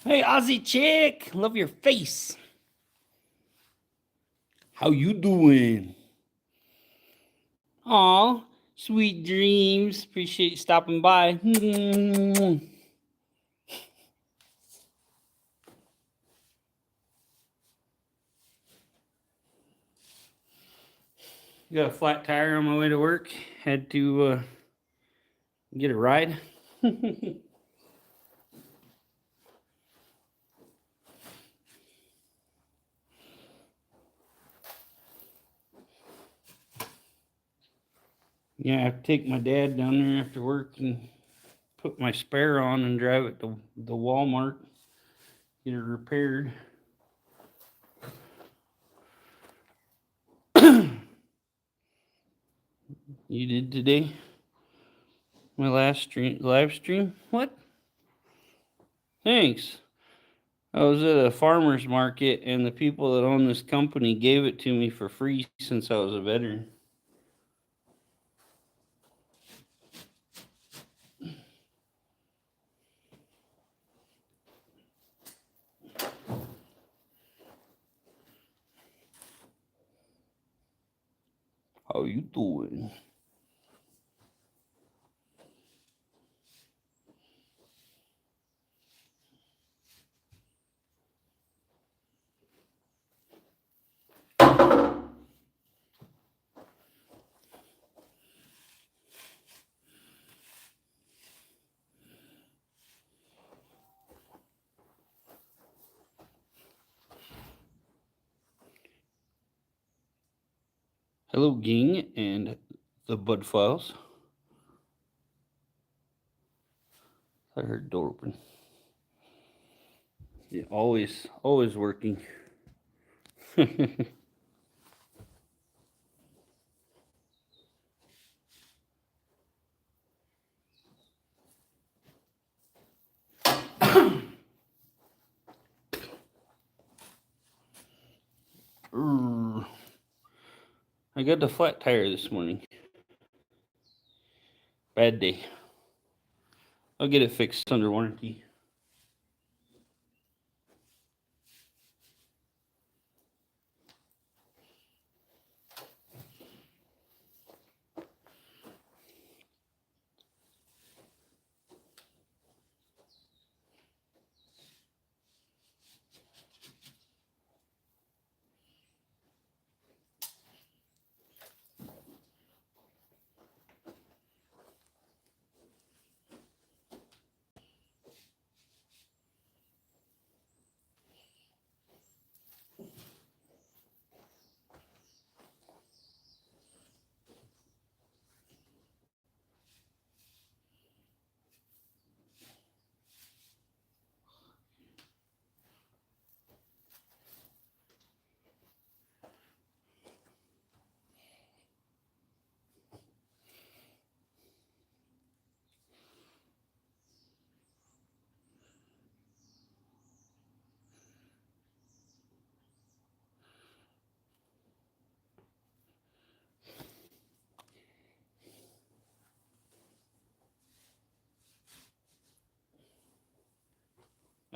Hey, Aussie chick, love your face. How you doing? Aw, sweet dreams. Appreciate you stopping by. You got a flat tire on my way to work. Had to get a ride. Yeah, I have to take my dad down there after work and put my spare on and drive it to the Walmart, get it repaired. You did today? My last live stream? What? Thanks. I was at a farmer's market, and the people that own this company gave it to me for free since I was a veteran. How you doing? Hello, Ging and the Bud Files. I heard door open. Yeah, always working. I got the flat tire this morning. Bad day. I'll get it fixed under warranty.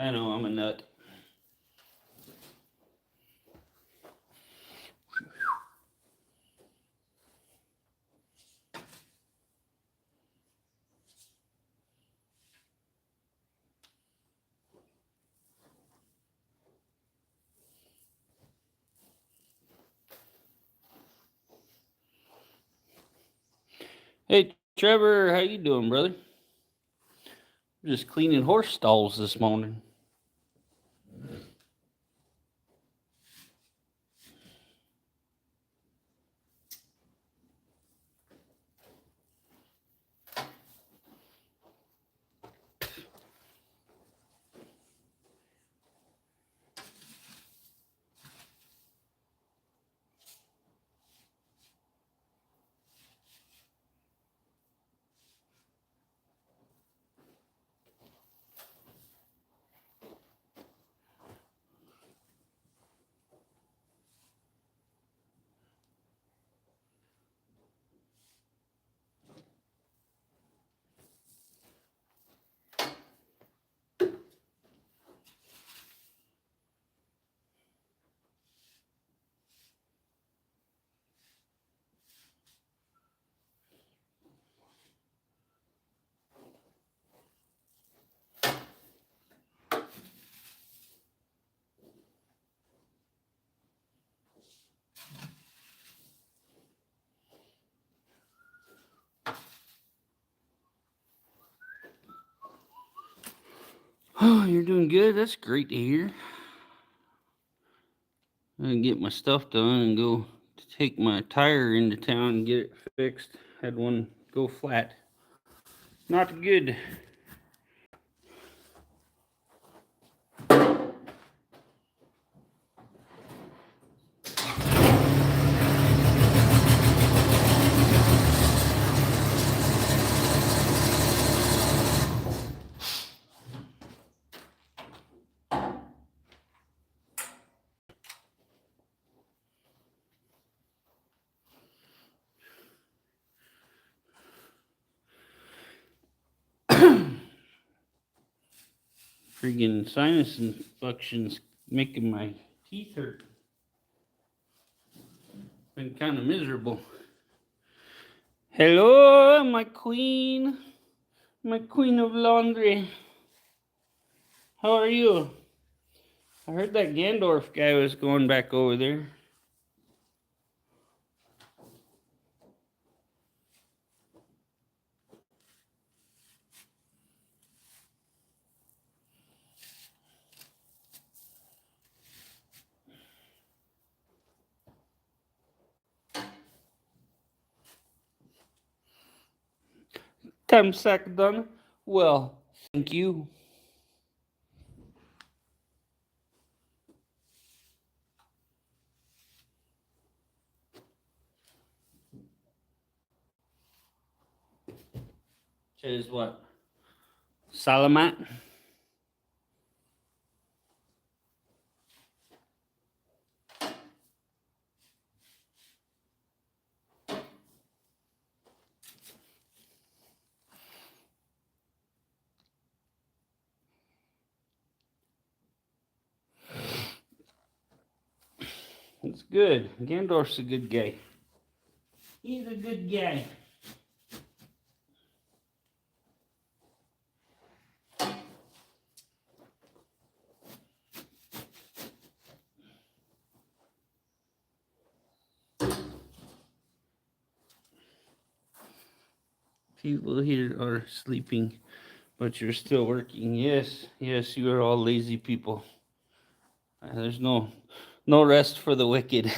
I know, I'm a nut. Hey, Trevor, how you doing, brother? Just cleaning horse stalls this morning. Oh, you're doing good. That's great to hear. I'm gonna get my stuff done and go to take my tire into town and get it fixed. Had one go flat. Not good. Freaking sinus infections making my teeth hurt. Been kind of miserable. Hello, my queen of laundry. How are you? I heard that Gandorf guy was going back over there. Time sack done. Well, thank you. Says what? Salamat? It's good. Gandorf's a good guy. He's a good guy. People here are sleeping, but you're still working. Yes, yes, you are all lazy people. There's no rest for the wicked.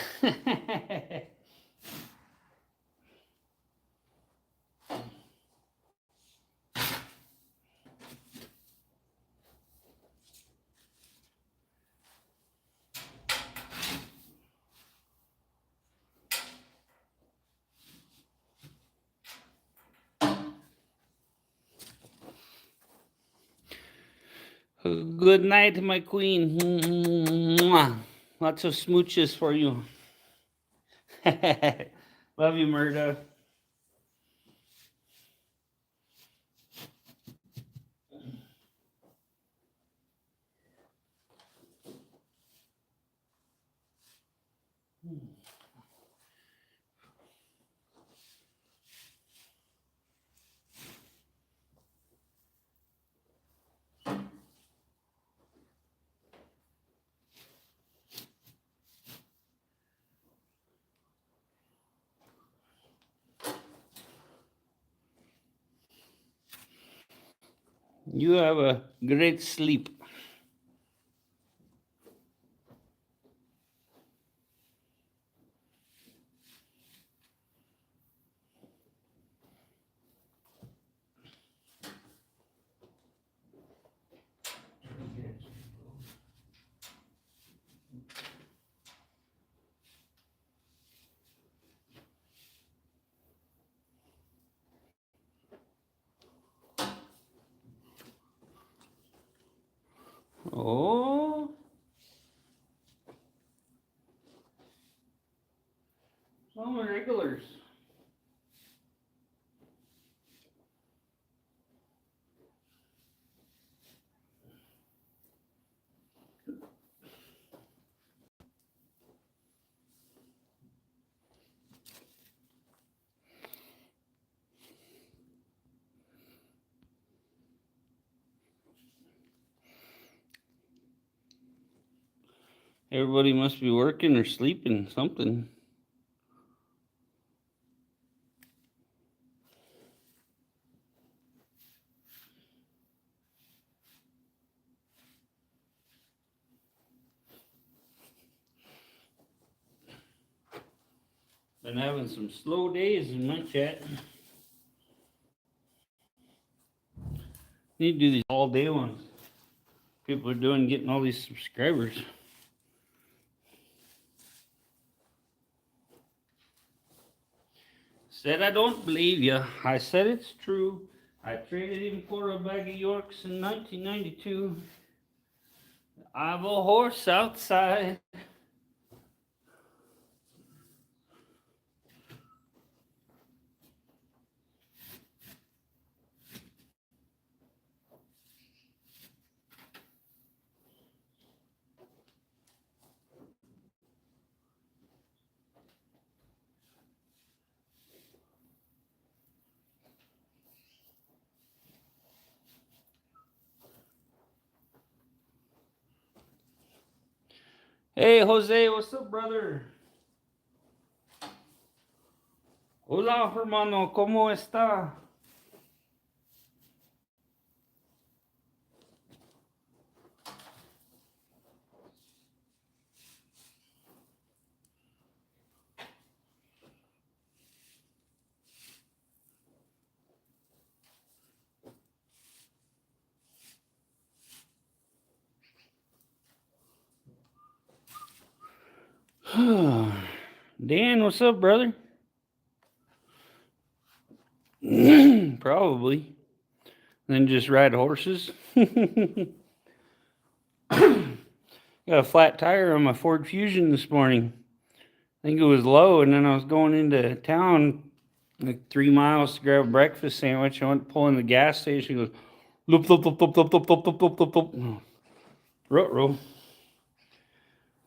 Good night, my queen. Mwah. Lots of smooches for you. Love you, Murda. You have a great sleep. Oh, some regulars. Everybody must be working or sleeping, something. Been having some slow days in my chat. Need to do these all day ones. People are doing getting all these subscribers. Said I don't believe you. I said it's true. I traded him for a bag of Yorks in 1992. I have a horse outside. Hey, Jose, what's up, brother? Hola, hermano, ¿cómo está? Dan, what's up, brother? Probably. Then just ride horses. Got a flat tire on my Ford Fusion this morning. I think it was low, and then I was going into town like 3 miles to grab a breakfast sandwich. I went to pull in the gas station. It goes, loop, loop, loop, loop, loop, loop, loop, loop, loop, loop, loop. Ruh-roh.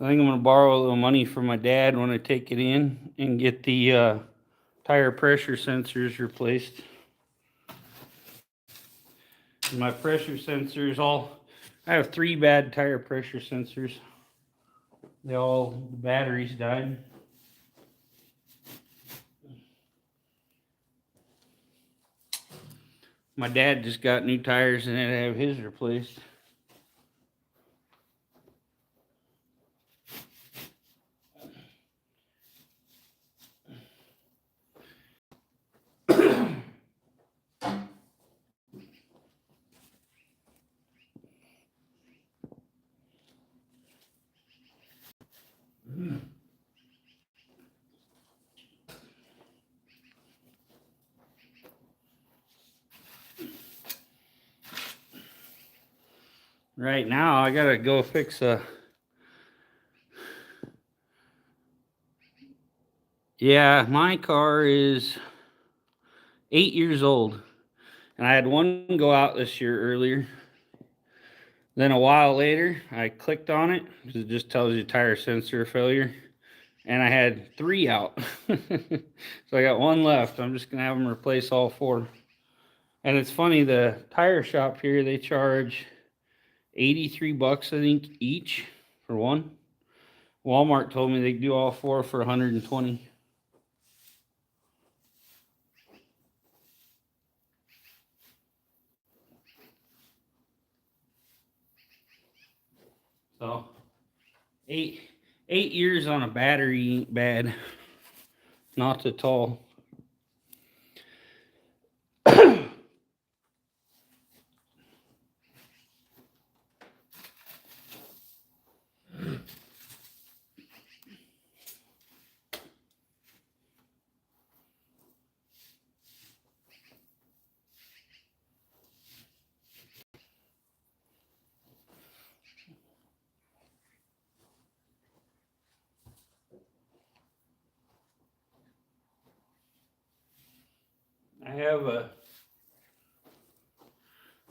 I think I'm going to borrow a little money from my dad when I take it in and get the tire pressure sensors replaced. My pressure sensors I have 3 bad tire pressure sensors. The batteries died. My dad just got new tires and had to have his replaced. Right now, I gotta go fix Yeah, my car is 8 years old. And I had one go out this year earlier. Then a while later, I clicked on it because it just tells you tire sensor failure. And I had 3 out. So I got 1 left. I'm just gonna have them replace all 4. And it's funny, the tire shop here, they charge $83, I think, each for one. Walmart told me they'd do all 4 for $120. So 8 years on a battery ain't bad. Not at all.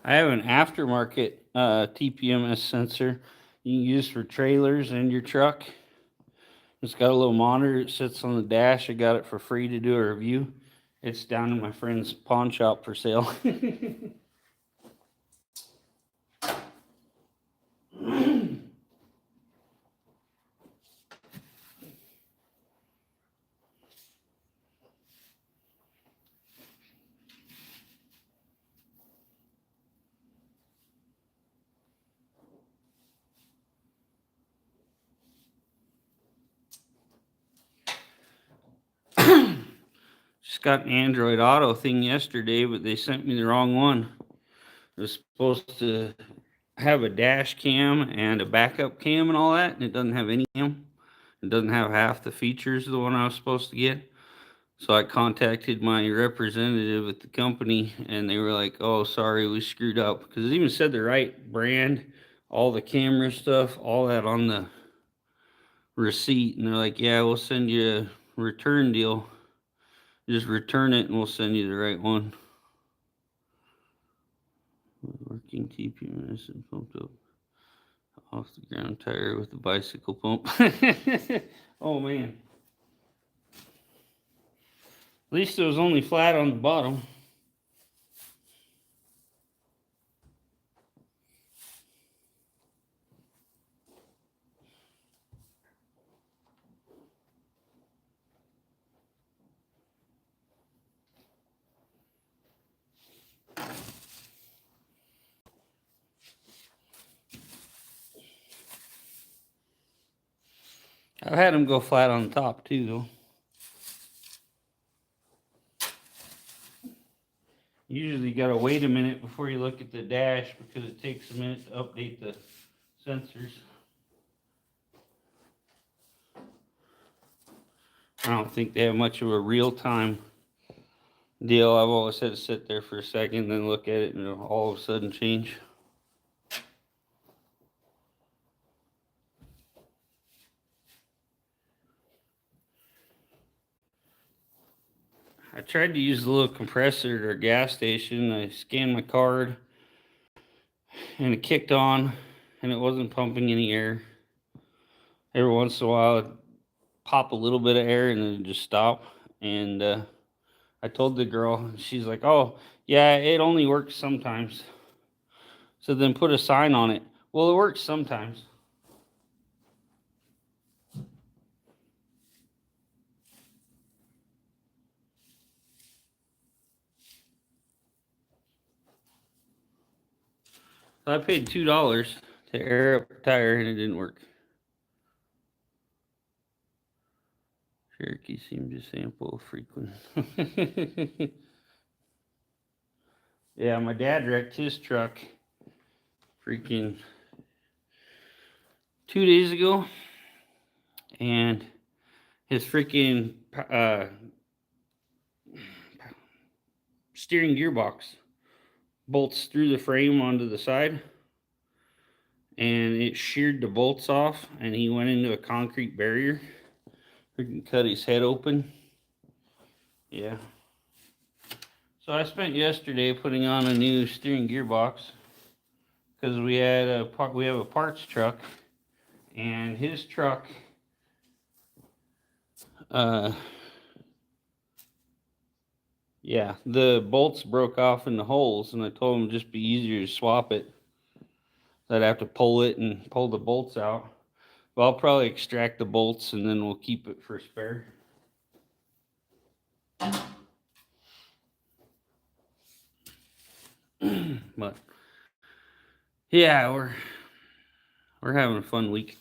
I have an aftermarket TPMS sensor you can use for trailers and your truck. It's got a little monitor. It sits on the dash. I got it for free to do a review. It's down in my friend's pawn shop for sale. Just got an Android Auto thing yesterday, but they sent me the wrong one. It was supposed to have a dash cam and a backup cam and all that, and it doesn't have any cam. It doesn't have half the features of the one I was supposed to get. So I contacted my representative at the company, and they were like, "Oh, sorry, we screwed up," because it even said the right brand, all the camera stuff, all that on the receipt, and they're like, "Yeah, we'll send you a return deal. Just return it, and we'll send you the right one." Working TP medicine pumped up off the ground tire with the bicycle pump. Oh man. At least it was only flat on the bottom. I've had them go flat on the top too, though. Usually you gotta wait a minute before you look at the dash because it takes a minute to update the sensors. I don't think they have much of a real-time deal. I've always had to sit there for a second, then look at it, and it'll all of a sudden change. I tried to use the little compressor at our gas station. I scanned my card, and it kicked on, and it wasn't pumping any air. Every once in a while, it'd pop a little bit of air, and then it'd just stop. And I told the girl, she's like, "Oh, yeah, it only works sometimes." So then put a sign on it. Well, it works sometimes. So I paid $2 to air up the tire, and it didn't work. Cherokee seemed to sample frequent. Yeah, my dad wrecked his truck freaking 2 days ago, and his freaking steering gearbox bolts through the frame onto the side, and it sheared the bolts off, and he went into a concrete barrier. Freaking cut his head open. Yeah. So I spent yesterday putting on a new steering gearbox because we have a parts truck, and his truck yeah, the bolts broke off in the holes, and I told him it'd just be easier to swap it. I'd have to pull it and pull the bolts out. But I'll probably extract the bolts, and then we'll keep it for spare. But yeah, we're having a fun week.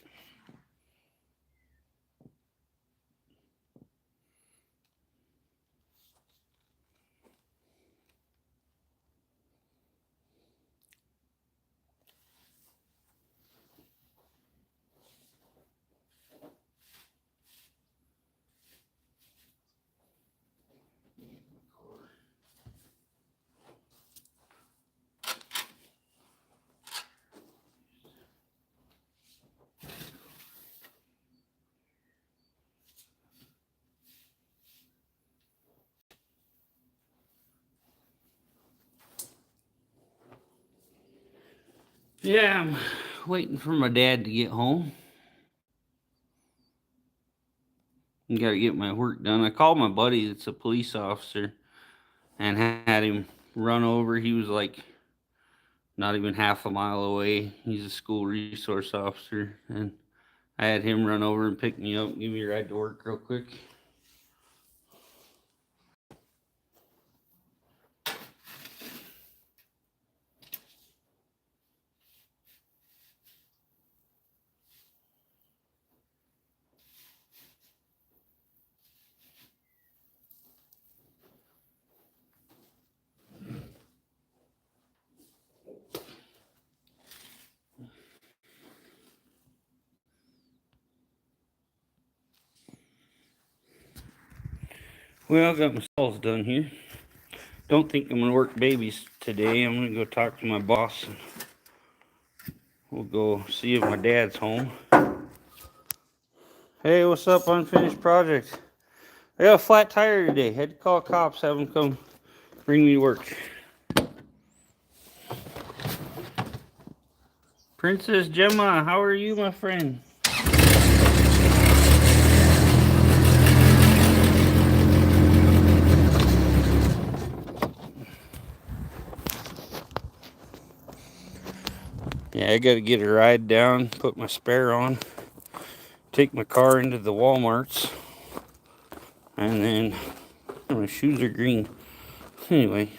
Yeah, I'm waiting for my dad to get home. I gotta get my work done. I called my buddy that's a police officer and had him run over. He was like not even half a mile away. He's a school resource officer, and I had him run over and pick me up and give me a ride to work real quick. Well, I got my stalls done here. Don't think I'm gonna work babies today. I'm gonna go talk to my boss and we'll go see if my dad's home. Hey, what's up, unfinished project? I got a flat tire today. Had to call cops, have them come bring me to work. Princess Gemma, how are you, my friend? Yeah, I gotta get a ride down, put my spare on, take my car into the Walmarts, and then my shoes are green. Anyway,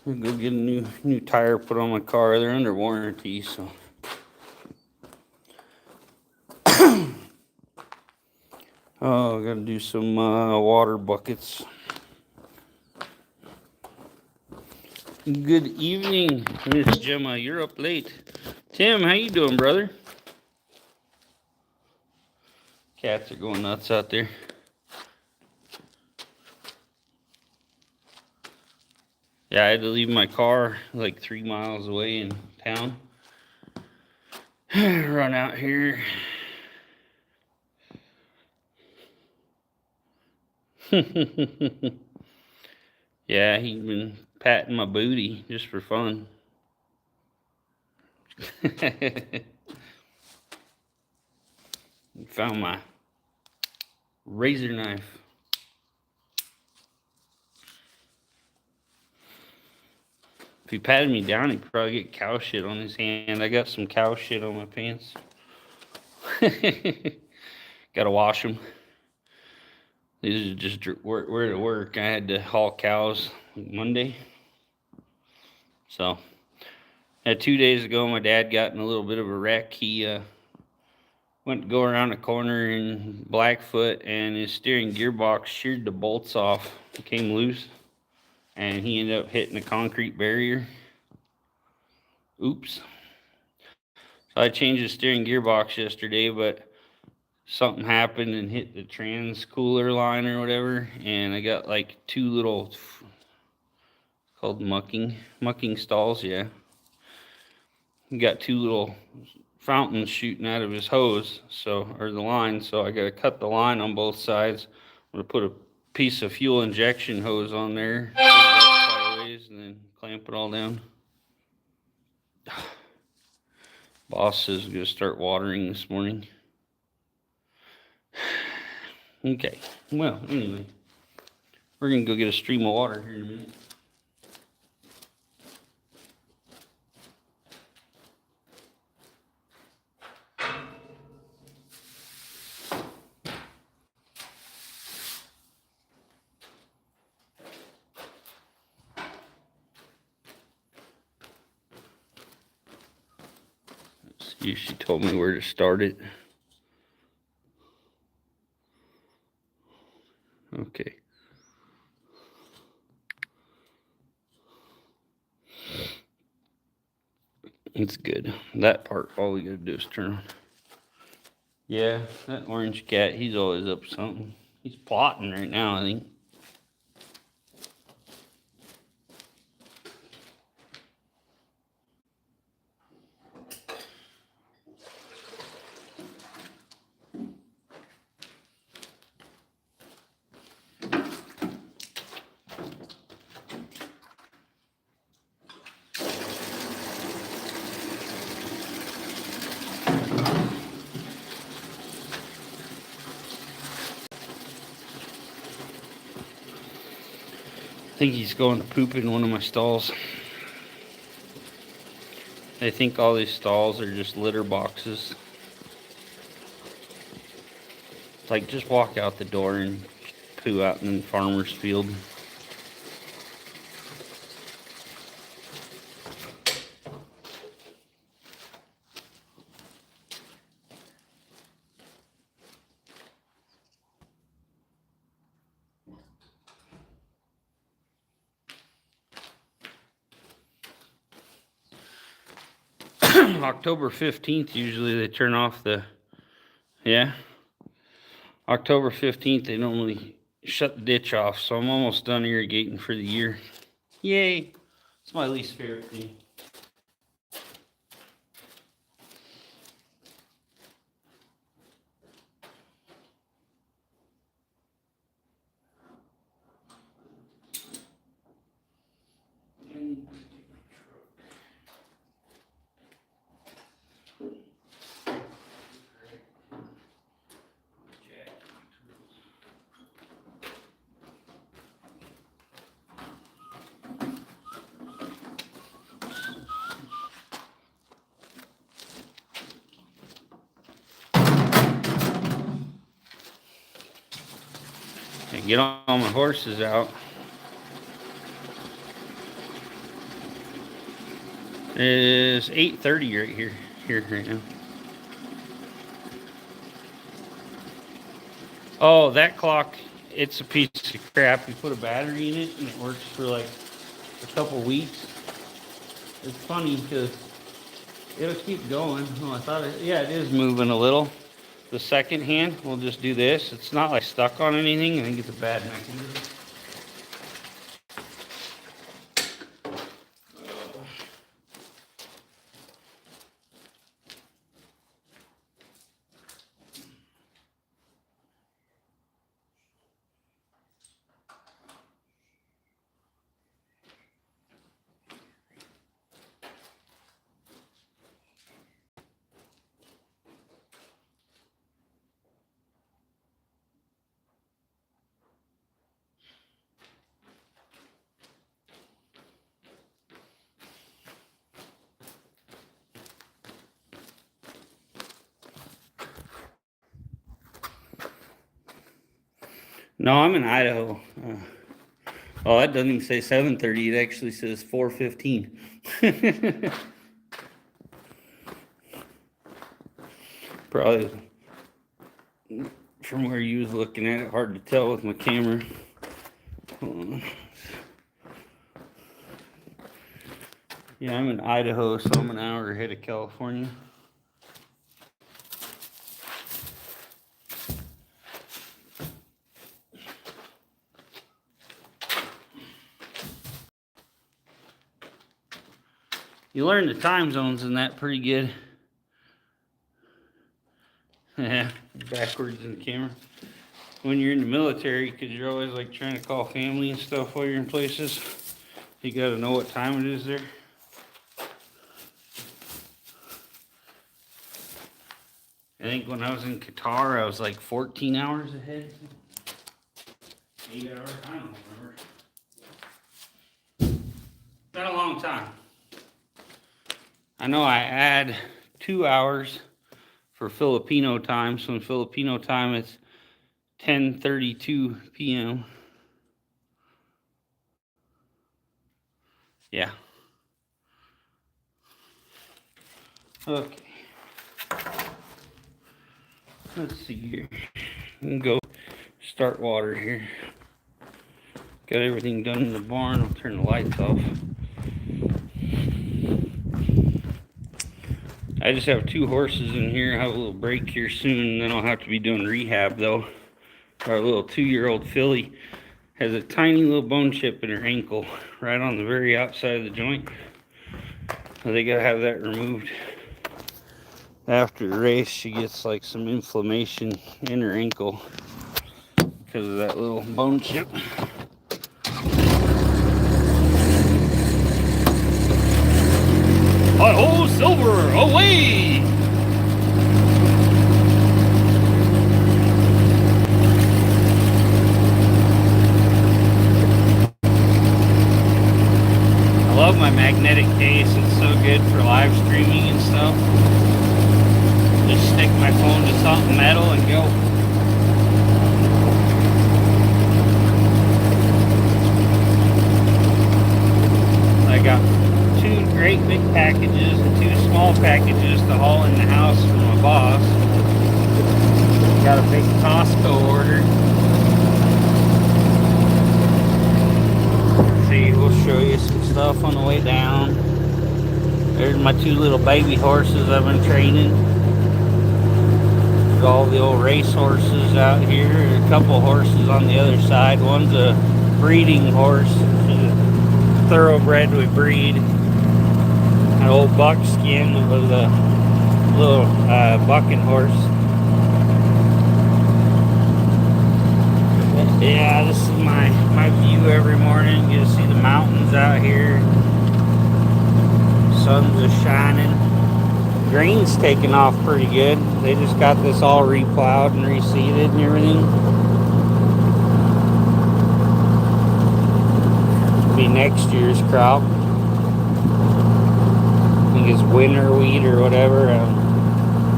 I'll go get a new tire put on my car. They're under warranty, so. Oh, I gotta do some water buckets. Good evening, Miss Gemma. You're up late. Tim, how you doing, brother? Cats are going nuts out there. Yeah, I had to leave my car like 3 miles away in town. Run out here. Yeah, he's been patting my booty just for fun. Found my razor knife. If he patted me down, he'd probably get cow shit on his hand. I got some cow shit on my pants. Gotta wash them. These are just where to work. I had to haul cows Monday. So, 2 days ago, my dad got in a little bit of a wreck. He went to go around a corner in Blackfoot, and his steering gearbox sheared the bolts off. It came loose, and he ended up hitting a concrete barrier. Oops. So I changed the steering gearbox yesterday, but something happened and hit the trans cooler line or whatever, and I got like two little called mucking stalls. Yeah, he got two little fountains shooting out of his hose, or the line. So I got to cut the line on both sides. I'm gonna put a piece of fuel injection hose on there, put it up sideways, and then clamp it all down. Boss says we're gonna start watering this morning. Okay, well, anyway, we're gonna go get a stream of water here in a minute. Let's see if she told me where to start it. Okay. It's good. That part, all we gotta do is turn on. Yeah, that orange cat, he's always up to something. He's plotting right now, I think. I think he's going to poop in one of my stalls. I think all these stalls are just litter boxes. It's like just walk out the door and poo out in the farmer's field. October 15th, usually they turn off the, yeah. October 15th, they normally shut the ditch off, so I'm almost done irrigating for the year. Yay! It's my least favorite thing. And get all my horses out. It is 8:30 right here right now. Oh, that clock, it's a piece of crap. You put a battery in it and it works for like a couple weeks. It's funny because it'll keep going. Oh, I thought yeah, it is moving a little. The second hand, we'll just do this. It's not like stuck on anything. I think it's a bad mechanism. No, I'm in Idaho. Oh, that doesn't even say 7:30. It actually says 4:15. Probably from where you was looking at it, hard to tell with my camera. Hold on. Yeah, I'm in Idaho, so I'm an hour ahead of California. You learn the time zones in that pretty good. Yeah, backwards in the camera. When you're in the military, because you're always like trying to call family and stuff while you're in places, you got to know what time it is there. I think when I was in Qatar, I was like 14 hours ahead. 8 hours, I don't remember. Been a long time. I know I add 2 hours for Filipino time, so in Filipino time it's 10:32 p.m. Yeah. Okay. Let's see here. I'm gonna go start water here. Got everything done in the barn. I'll turn the lights off. I just have 2 horses in here. I'll have a little break here soon, and then I'll have to be doing rehab though. Our little 2-year-old filly has a tiny little bone chip in her ankle, right on the very outside of the joint. So they gotta have that removed. After the race, she gets like some inflammation in her ankle because of that little bone chip. Hi-ho, Silver, away! I love my magnetic case. It's so good for live streaming and stuff. Just stick my phone to something metal and go. I got 2 great big packages and 2 small packages to haul in the house for my boss. Got a big Costco order. See, we'll show you some stuff on the way down. There's my 2 little baby horses I've been training. There's all the old race horses out here. A couple horses on the other side. One's a breeding horse. She's a thoroughbred we breed. An old buckskin with a little bucking horse. Yeah, this is my view every morning. You see the mountains out here. Sun's just shining. Green's taking off pretty good. They just got this all replowed and reseeded and everything. It'll be next year's crop. I think it's winter wheat or whatever.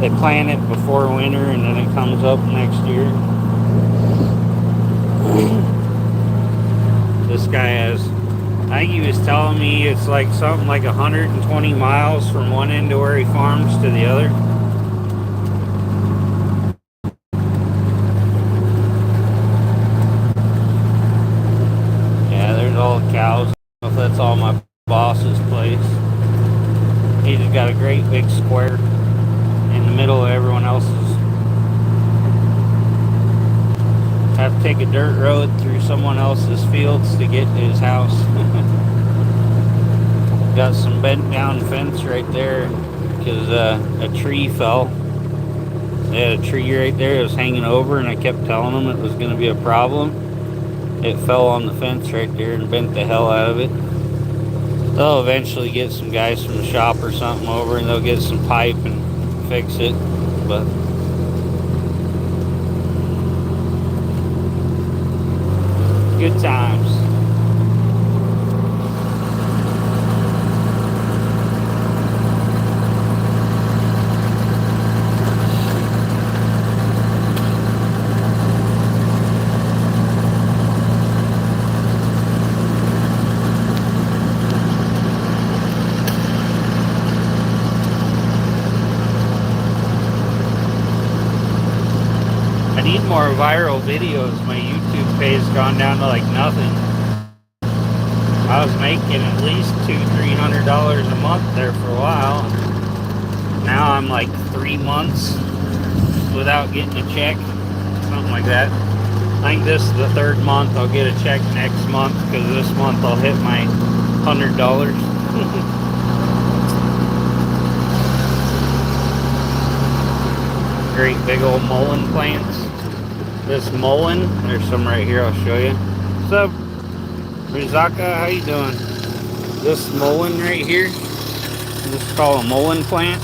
They plant it before winter and then it comes up next year. This guy has, I think he was telling me it's like something like 120 miles from one end of where he farms to the other. Yeah, there's all the cows. I don't know if that's all my boss's place. He just got a great big square in the middle of everyone else's. Have to take a dirt road through someone else's fields to get to his house. Got some bent down fence right there because a tree fell. They had a tree right there that was hanging over, and I kept telling them it was going to be a problem. It fell on the fence right there and bent the hell out of it. They'll eventually get some guys from the shop or something over, and they'll get some pipe and fix it. But good times. I need more viral videos. My YouTube page has gone down to like nothing. I was making at least $200-300 a month there for a while. Now I'm like 3 months without getting a check, something like that. I think this is the third month. I'll get a check next month because this month I'll hit my $100. Great big old mullein plants. This mullein, there's some right here, I'll show you. What's up, Rizaka? How you doing? This mullein right here, this is called a mullein plant.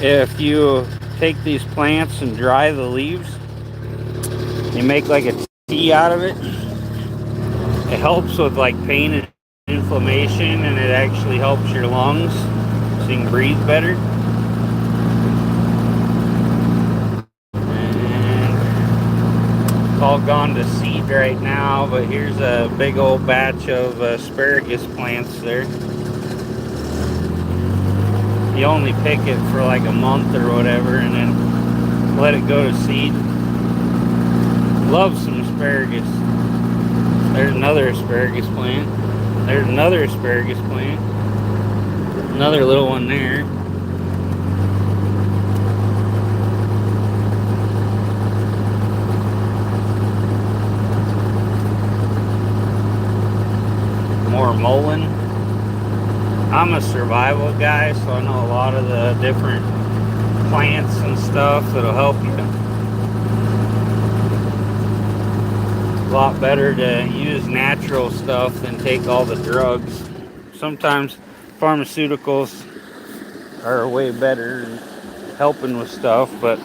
If you take these plants and dry the leaves, you make like a tea out of it. It helps with like pain and inflammation, and it actually helps your lungs so you can breathe better. All gone to seed right now, but here's a big old batch of asparagus plants there. You only pick it for like a month or whatever and then let it go to seed. Love some asparagus. There's another asparagus plant. There's another asparagus plant. Another little one there. More mullein. I'm a survival guy, so I know a lot of the different plants and stuff that'll help you. A lot better to use natural stuff than take all the drugs. Sometimes pharmaceuticals are way better at helping with stuff, but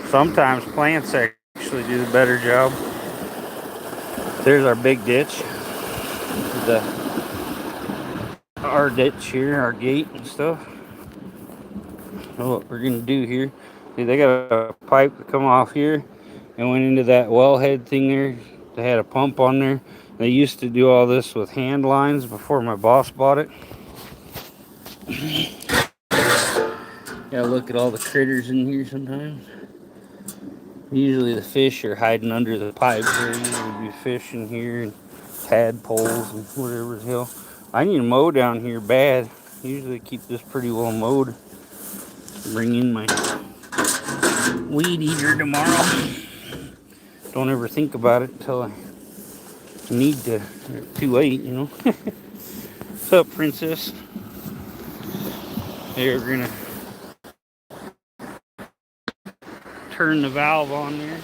sometimes plants actually do the better job. There's our big ditch. Our ditch here, our gate and stuff. So what we're gonna do here, see, they got a pipe that come off here and went into that wellhead thing there. They had a pump on there. They used to do all this with hand lines before my boss bought it. Gotta look at all the critters in here sometimes. Usually the fish are hiding under the pipe. There usually be fish in here and tadpoles and whatever the hell. I need to mow down here bad. Usually keep this pretty well mowed. Bring in my weed eater tomorrow. Don't ever think about it until I need to. Too late, you know. What's up, princess? Hey, we're gonna turn the valve on there.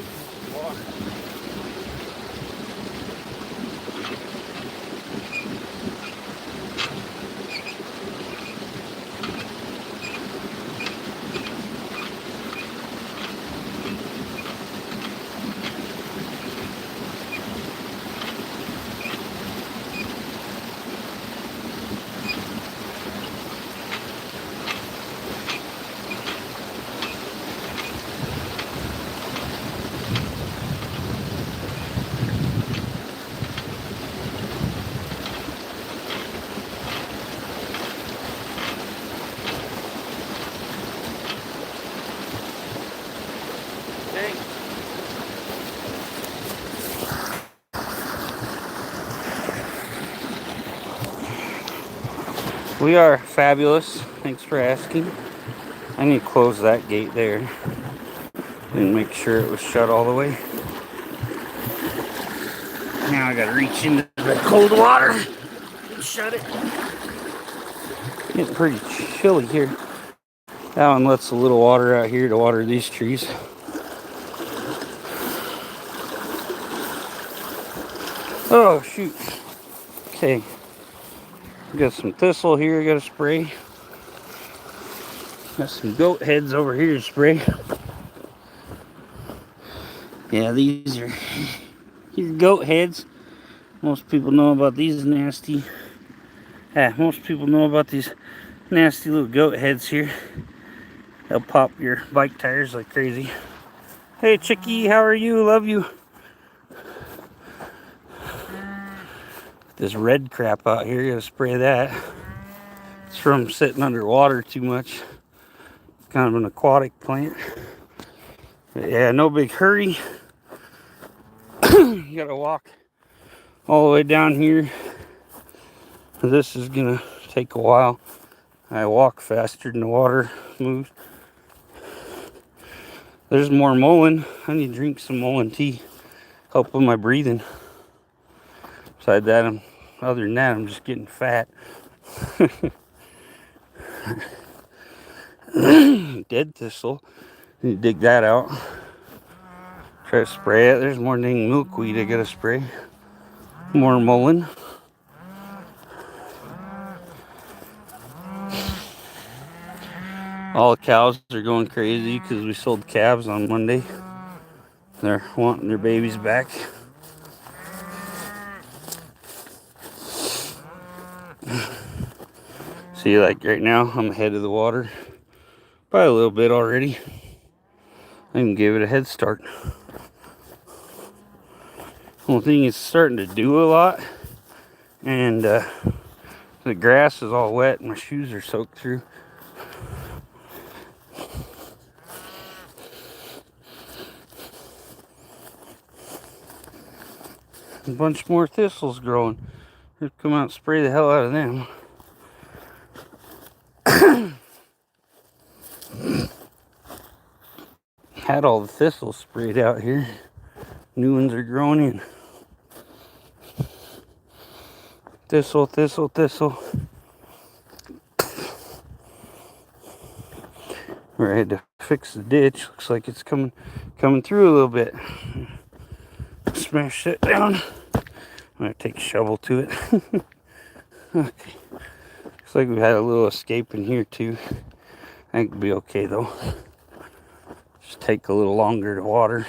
We are fabulous. Thanks for asking. I need to close that gate there and make sure it was shut all the way. Now I gotta reach into the cold water and shut it. Getting pretty chilly here. That one lets a little water out here to water these trees. Oh, shoot. Okay. Got some thistle here I gotta spray. Got some goat heads over here to spray. Yeah, these are goat heads. Most people know about these nasty. Most people know about these nasty little goat heads here. They'll pop your bike tires like crazy. Hey, Chickie, how are you? Love you. This red crap out here, you gotta spray that. It's from sitting underwater too much. It's kind of an aquatic plant. But yeah, no big hurry. You gotta walk all the way down here. This is gonna take a while. I walk faster than the water moves. There's more mullein. I need to drink some mullein tea. Help with my breathing. Besides that, other than that, I'm just getting fat. Dead thistle. Need to dig that out. Try to spray it. There's more dang milkweed I gotta spray. More mullein. All the cows are going crazy because we sold calves on Monday. They're wanting their babies back. See, like right now, I'm ahead of the water by a little bit already. I can give it a head start. One thing is starting to do a lot, and the grass is all wet and my shoes are soaked through. A bunch more thistles growing. Let's come out and spray the hell out of them. Had all the thistles sprayed out here. New ones are growing in. Thistle, thistle, thistle. Where I had to fix the ditch. Looks like it's coming through a little bit. Smash that down. I'm gonna take a shovel to it. Okay. Looks like we had a little escape in here too. I think it'll be okay though. Just take a little longer to water.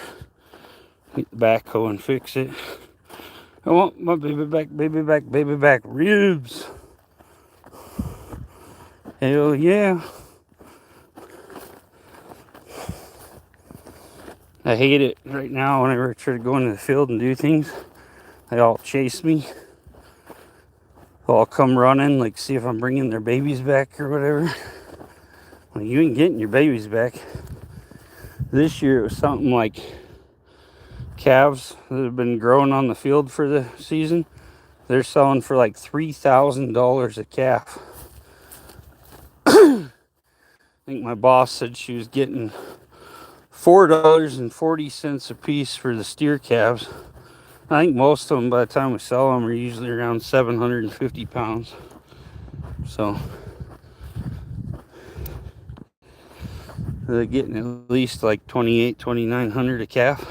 Get the backhoe and fix it. I want my baby back, baby back, baby back ribs. Hell yeah. I hate it right now whenever I try to go into the field and do things. They all chase me. They'll all come running, like see if I'm bringing their babies back or whatever. Well, you ain't getting your babies back. This year it was something like calves that have been growing on the field for the season. They're selling for like $3,000 a calf. I think my boss said she was getting $4.40 a piece for the steer calves. I think most of them, by the time we sell them, are usually around 750 pounds. So they're getting at least like 2,900 a calf.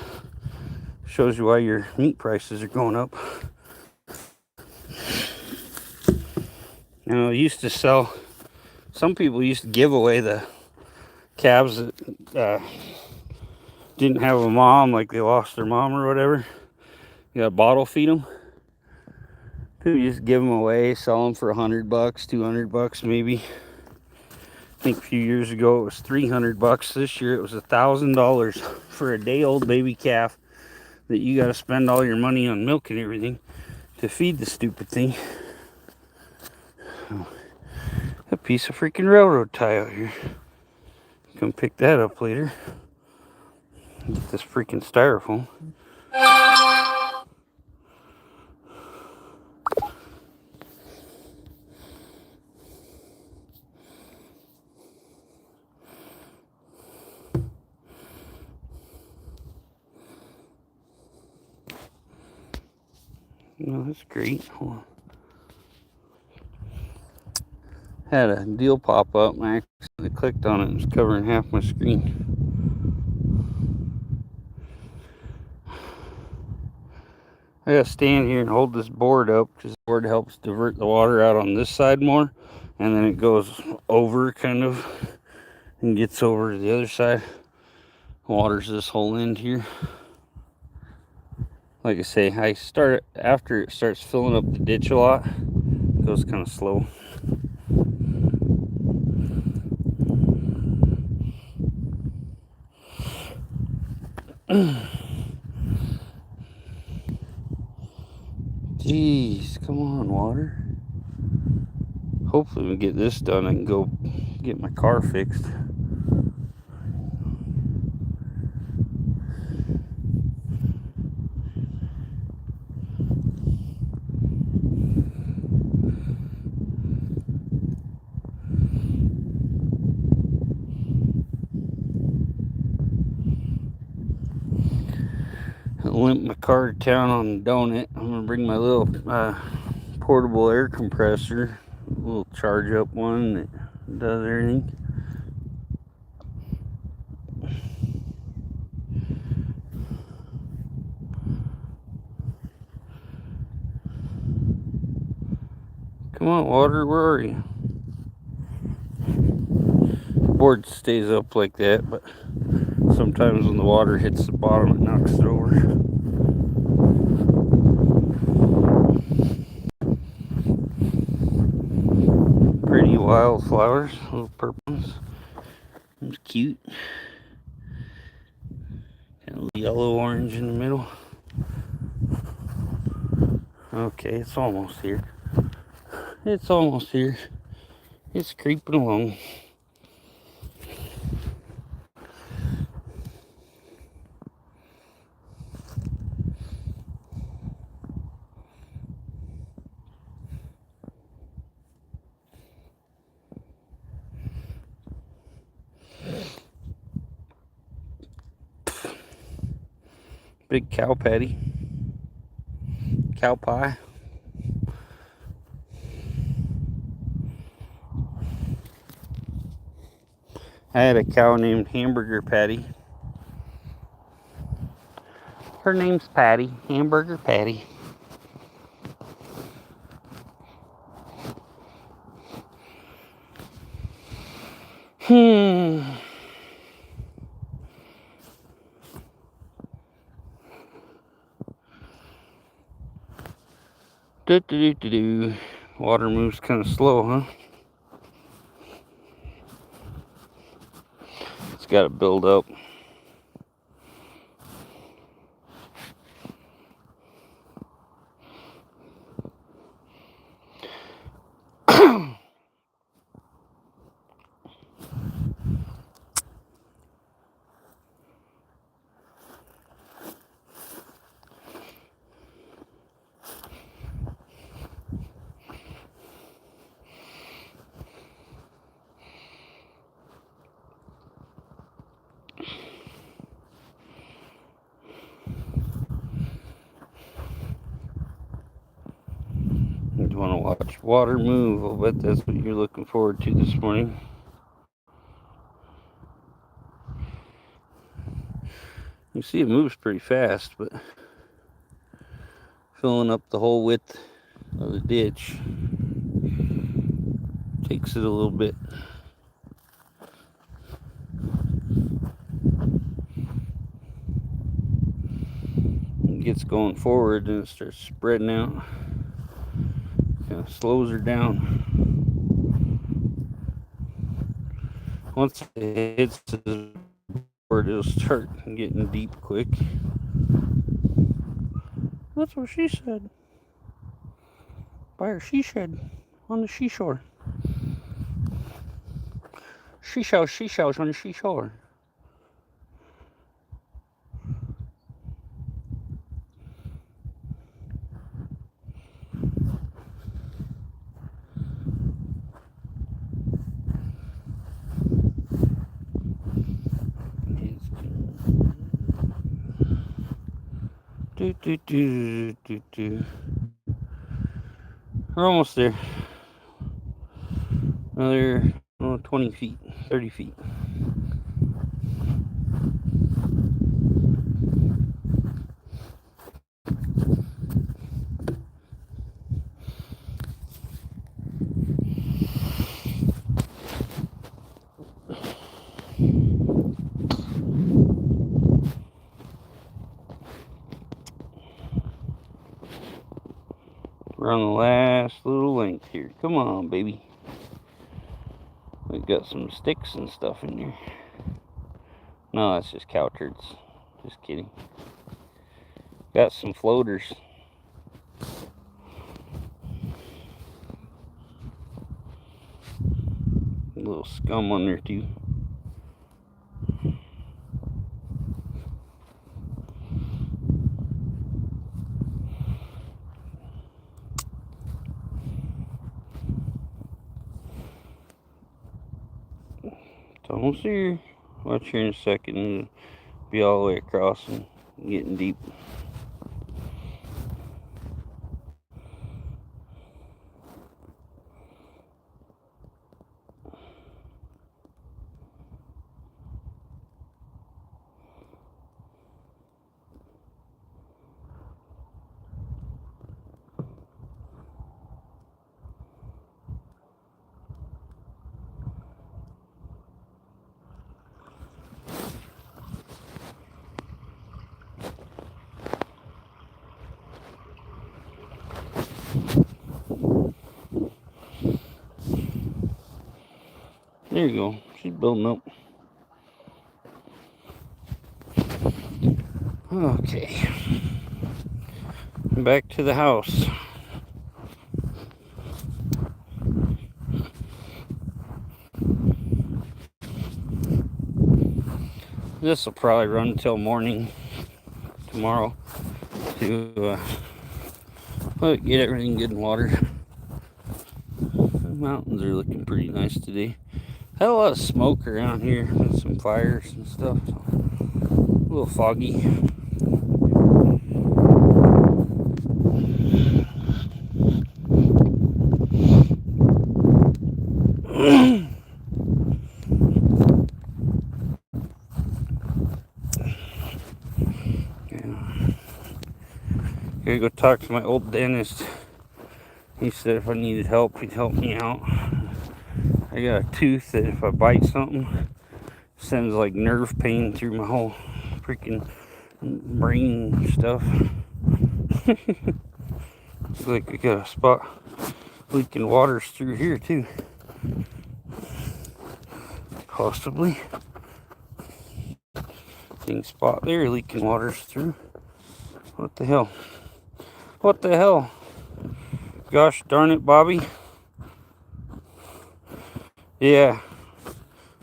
Shows you why your meat prices are going up. You know, used to sell, some people used to give away the calves that didn't have a mom, like they lost their mom or whatever. You got bottle feed them. People used to give them away, sell them for $100, $200 maybe. I think a few years ago it was $300. This year it was $1,000 for a day-old baby calf that you got to spend all your money on milk and everything to feed the stupid thing. A piece of freaking railroad tie out here. Come pick that up later. Get this freaking styrofoam. No, that's great. Hold on. Had a deal pop up and I accidentally clicked on it and it's covering half my screen. I gotta stand here and hold this board up because the board helps divert the water out on this side more, and then it goes over kind of and gets over to the other side. Waters this whole end here. Like I say, I start after it starts filling up the ditch a lot. It goes kind of slow. Jeez, come on, water. Hopefully we get this done, I can go get my car fixed. I limped my car to town on a donut. I'm gonna bring my little portable air compressor, a little charge up one that does everything. Come on, water, where are you? The board stays up like that, but sometimes when the water hits the bottom, it knocks it over. Pretty wildflowers, little purple ones. It's cute. Got a little yellow orange in the middle. Okay, it's almost here. It's almost here. It's creeping along. Big cow patty. Cow pie. I had a cow named Hamburger Patty. Her name's Patty. Hamburger Patty. Do. Water moves kind of slow, huh? It's got to build up. Watch water move. I'll bet that's what you're looking forward to this morning. You see it moves pretty fast, but filling up the whole width of the ditch takes it a little bit. It gets going forward and it starts spreading out. Kind of slows her down. Once it hits the board, it'll start getting deep quick. That's what she said. By her she said on the seashore. Seashells on the seashore. We're almost there. Another 20 feet, 30 feet. We're on the last little length here. Come on, baby. We've got some sticks and stuff in here. No, that's just cow turds. Just kidding. Got some floaters. A little scum on there too. It's almost here. Watch here in a second. It'll be all the way across and getting deep. There you go. She's building up. Okay. Back to the house. This will probably run until morning tomorrow to get everything good in water. The mountains are looking pretty nice today. Had a lot of smoke around here with some fires and stuff. So a little foggy. Gotta go talk to my old dentist. He said if I needed help, he'd help me out. I got a tooth that if I bite something, sends like nerve pain through my whole freaking brain stuff. Looks like I got a spot leaking waters through here too. Possibly. Thing spot there leaking waters through. What the hell? What the hell? Gosh darn it, Bobby. Yeah.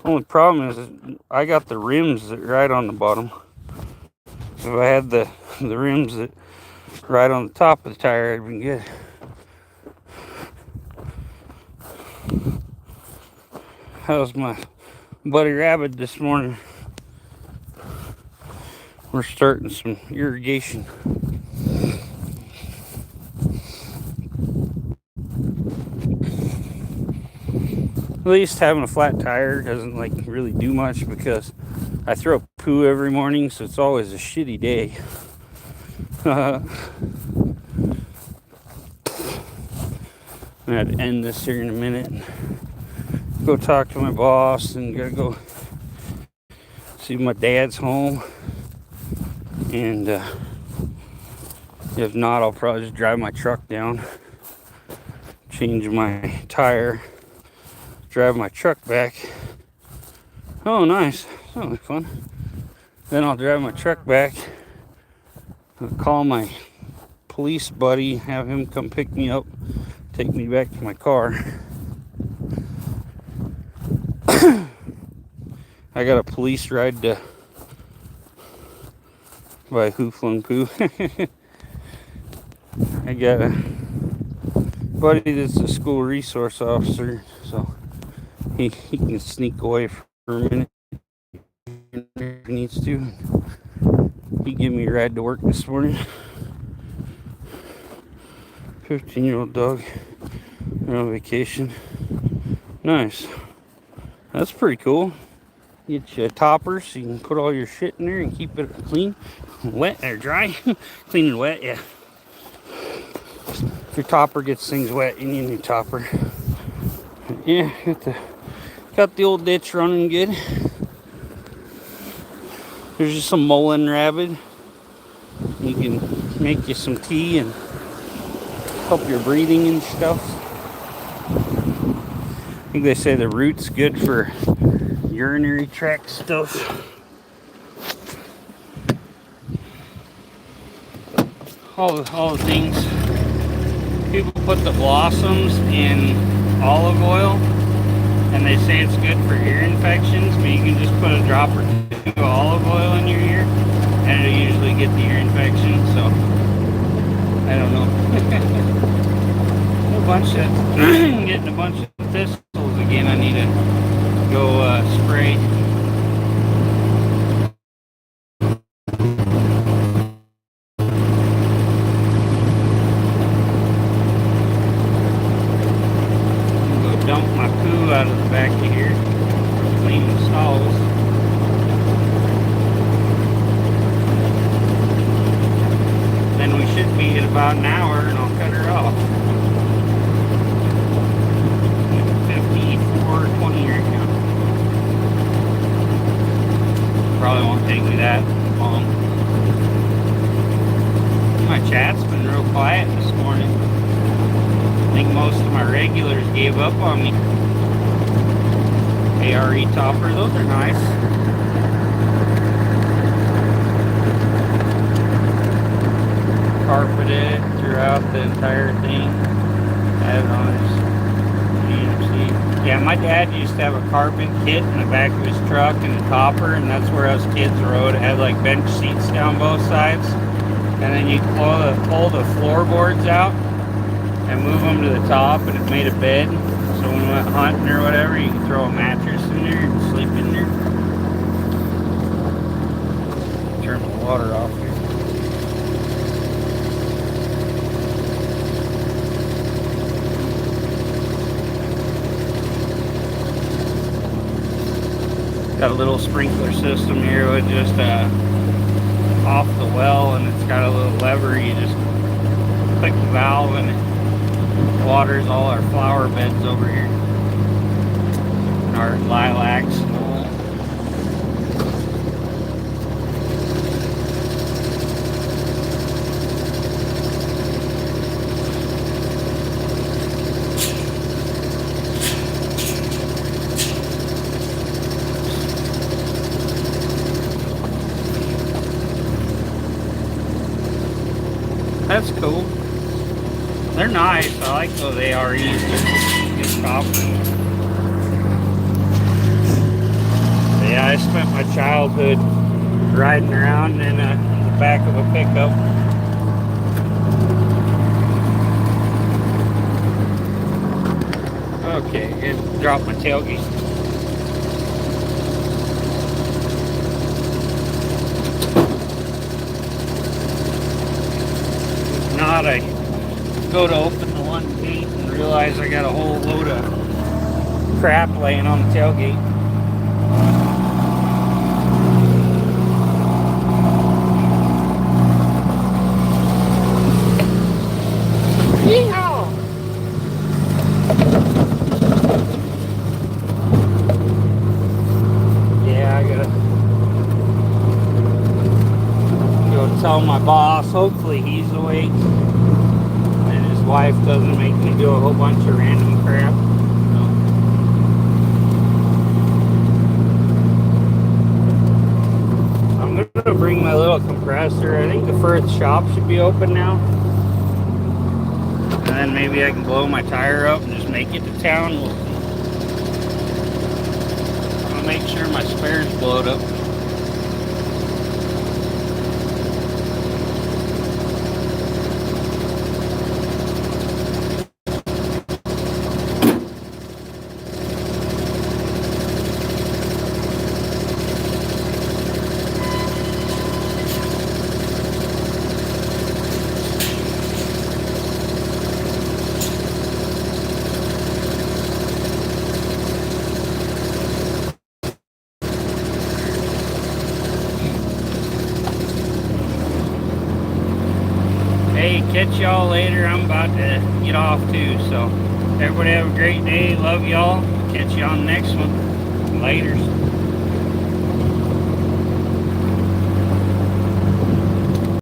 Only problem is I got the rims that right on the bottom. If I had the rims that right on the top of the tire, it'd be good. How's my buddy Rabbit this morning? We're starting some irrigation. At least having a flat tire doesn't like really do much because I throw poo every morning, so it's always a shitty day. I'm gonna have to end this here in a minute. Go talk to my boss and gotta go see if my dad's home. And if not, I'll probably just drive my truck down, change my tire, drive my truck back. Oh, nice. That'll be fun. Then I'll drive my truck back, I'll call my police buddy, have him come pick me up, take me back to my car. I got a police ride to by Who Flung Poo. I got a buddy that's a school resource officer, so he can sneak away for a minute if he needs to. He gave me a ride to work this morning. 15-year-old dog. They're on vacation. Nice. That's pretty cool. Get you a topper so you can put all your shit in there and keep it clean. Wet or dry. Clean and wet, yeah. If your topper gets things wet, you need a new topper. Yeah, got the old ditch running good. There's just some mullein rabbit. You can make you some tea and help your breathing and stuff. I think they say the root's good for urinary tract stuff. All the things. People put the blossoms in olive oil and they say it's good for ear infections, but you can just put a drop or two of olive oil in your ear and it'll usually get the ear infection, so I don't know. Getting a bunch of thistles again. I need to go spray. Go dump my poo out of the back of here. Clean the stalls. Then we should be at about an hour and I'll cut her off. 54:20 right now. Probably won't take me that long. My chat's been real quiet this morning. I think most of my regulars gave up on me. ARE topper, those are nice. Carpeted throughout the entire thing. Had it on his GMC. Yeah, my dad used to have a carpet kit in the back of his truck and a topper, and that's where us kids rode. It had like bench seats down both sides, and then you'd pull the floorboards out and move them to the top, and it made a bed. So when we went hunting or whatever, you could throw a mattress in there and sleep in there. Turn the water off here. Got a little sprinkler system here with just off the well, and it's got a little lever. You just click the valve and it waters all our flower beds over here. And our lilacs and all. That's cool. They're nice. I like those AREs. Good copper. Yeah, I spent my childhood riding around in the back of a pickup. Okay, good. Drop my tailgate. Not I go to open the one gate and realize I got a whole load of crap laying on the tailgate. Yeehaw! Yeah, I gotta go tell my boss. Hopefully he's awake and his wife doesn't make me do a whole bunch of random crap. I'm gonna bring my little compressor. I think the first shop should be open now. And then maybe I can blow my tire up and just make it to town. I'll make sure my spares blowed up. Hey, catch y'all later. I'm about to get off too. So everybody have a great day. Love y'all. Catch you on the next one. Laters.